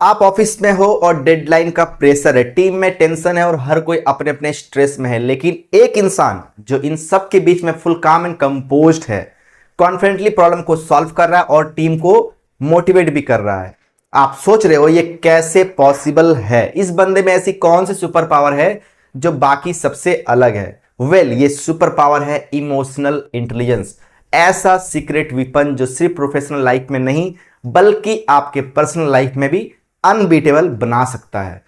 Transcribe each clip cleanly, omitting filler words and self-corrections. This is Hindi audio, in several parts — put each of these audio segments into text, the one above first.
आप ऑफिस में हो और डेडलाइन का प्रेशर है, टीम में टेंशन है और हर कोई अपने अपने स्ट्रेस में है, लेकिन एक इंसान जो इन सब के बीच में फुल काम एंड कंपोज्ड है, कॉन्फिडेंटली प्रॉब्लम को सॉल्व कर रहा है और टीम को मोटिवेट भी कर रहा है। आप सोच रहे हो ये कैसे पॉसिबल है? इस बंदे में ऐसी कौन सी सुपर पावर है जो बाकी सबसे अलग है? ये सुपर पावर है इमोशनल इंटेलिजेंस। ऐसा सीक्रेट वेपन जो सिर्फ प्रोफेशनल लाइफ में नहीं बल्कि आपके पर्सनल लाइफ में भी अनबीटेबल बना सकता है।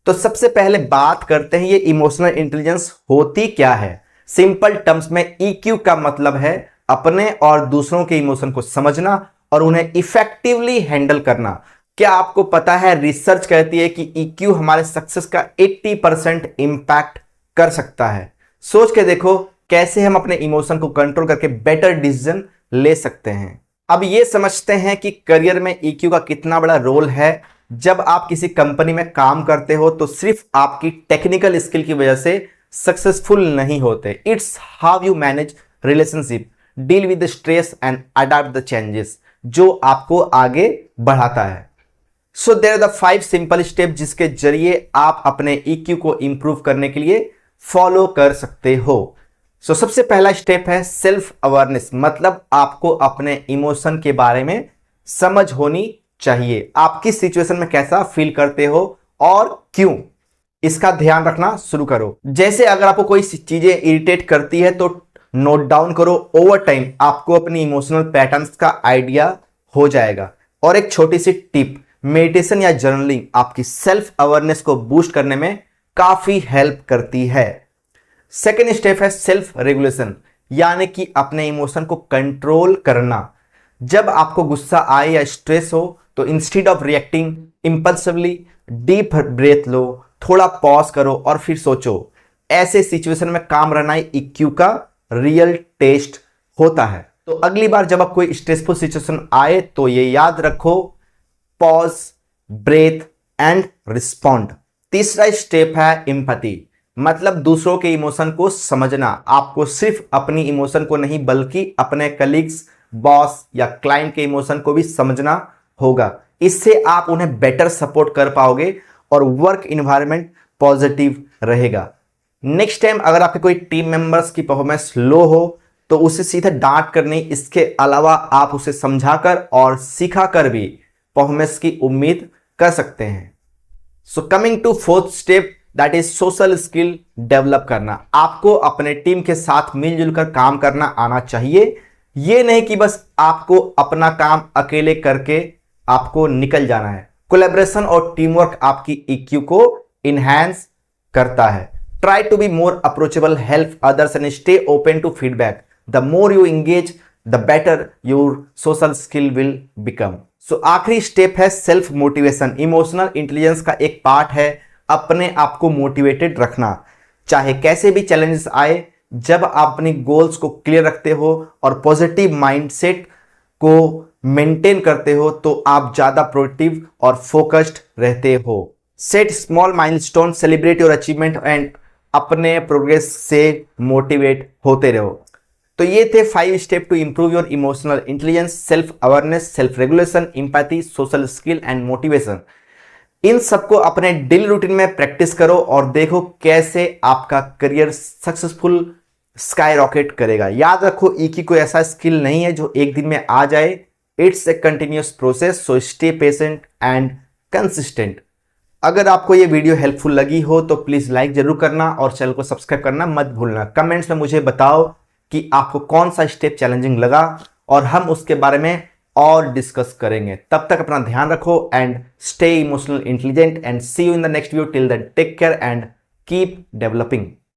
तो सबसे पहले बात करते हैं ये इमोशनल इंटेलिजेंस होती क्या है। सिंपल टर्म्स में ईक्यू का मतलब है अपने और दूसरों के इमोशन को समझना और उन्हें इफेक्टिवली हैंडल करना। क्या आपको पता है रिसर्च कहती है कि ईक्यू हमारे सक्सेस का 80% इंपैक्ट कर सकता है। सोच के देखो कैसे हम अपने इमोशन को कंट्रोल करके बेटर डिसीजन ले सकते हैं। अब ये समझते हैं कि करियर में ईक्यू का कितना बड़ा रोल है। जब आप किसी कंपनी में काम करते हो तो सिर्फ आपकी टेक्निकल स्किल की वजह से सक्सेसफुल नहीं होते। It's how you manage relationship, deal with the stress and adopt the changes जो आपको आगे बढ़ाता है। So there are the 5 simple step जिसके जरिए आप अपने ईक्यू को इंप्रूव करने के लिए फॉलो कर सकते हो। सबसे पहला स्टेप है सेल्फ अवेयरनेस, मतलब आपको अपने इमोशन के बारे में समझ होनी चाहिए। आप किस सिचुएशन में कैसा फील करते हो और क्यों, इसका ध्यान रखना शुरू करो। जैसे अगर आपको कोई चीजें इरिटेट करती है तो नोट डाउन करो। ओवर टाइम आपको अपनी इमोशनल पैटर्न्स का आइडिया हो जाएगा। और एक छोटी सी टिप, मेडिटेशन या जर्नलिंग आपकी सेल्फ अवेयरनेस को बूस्ट करने में काफी हेल्प करती है। सेकेंड स्टेप है सेल्फ रेगुलेशन, यानी कि अपने इमोशन को कंट्रोल करना। जब आपको गुस्सा आए या स्ट्रेस हो तो instead of reacting impulsively deep breath लो, थोड़ा पॉज करो और फिर सोचो। ऐसे सिचुएशन में काम रहना ईक्यू का रियल टेस्ट होता है। तो अगली बार जब आप कोई स्ट्रेसफुल सिचुएशन आए तो ये याद रखो, पॉज, ब्रेथ एंड रिस्पॉन्ड। तीसरा स्टेप है एम्पैथी, मतलब दूसरों के इमोशन को समझना। आपको सिर्फ अपनी इमोशन को नहीं बल्कि अपने कलीग्स, बॉस या क्लाइंट के इमोशन को भी समझना होगा। इससे आप उन्हें बेटर सपोर्ट कर पाओगे और वर्क इन्वायरमेंट पॉजिटिव रहेगा। नेक्स्ट टाइम अगर आपके कोई टीम मेंबर्स की परफॉर्मेंस लो हो तो उसे सीधे डांट कर नहीं, इसके अलावा आप उसे समझाकर और सिखाकर भी परफॉर्मेंस की उम्मीद कर सकते हैं। So coming to fourth step, that is social skill develop करना। आपको अपने टीम के साथ मिलजुल कर काम करना आना चाहिए। यह नहीं कि बस आपको अपना काम अकेले करके आपको निकल जाना है। कोलैबोरेशन और टीम वर्क आपकी ईक्यू को इनहैंस करता है। Try to be more approachable, help others and stay open to feedback. The more you engage the better your social skill will become. आखिरी स्टेप है सेल्फ मोटिवेशन। इमोशनल इंटेलिजेंस का एक पार्ट है अपने आप को मोटिवेटेड रखना, चाहे कैसे भी चैलेंजेस आए। जब आप अपनी गोल्स को क्लियर रखते हो और पॉजिटिव माइंडसेट को मेंटेन करते हो तो आप ज्यादा प्रोडक्टिव और फोकस्ड रहते हो। Set small milestone, celebrate your achievement and अपने प्रोग्रेस से मोटिवेट होते रहो। तो ये थे 5 step to improve your emotional intelligence, self awareness, self regulation, empathy, social skill and motivation. इन सबको अपने डेली रूटीन में प्रैक्टिस करो और देखो कैसे आपका करियर सक्सेसफुल स्काई रॉकेट करेगा। याद रखो ईक्यू कोई ऐसा स्किल नहीं है जो एक दिन में आ जाए। It's a continuous process, so stay patient and consistent. अगर आपको ये वीडियो हेल्पफुल लगी हो तो प्लीज लाइक जरूर करना और चैनल को सब्सक्राइब करना मत भूलना। कमेंट्स में मुझे बताओ कि आपको कौन सा स्टेप चैलेंजिंग लगा और हम उसके बारे में और डिस्कस करेंगे। तब तक अपना ध्यान रखो and stay emotional intelligent and see you in the next video. Till then take care and keep developing.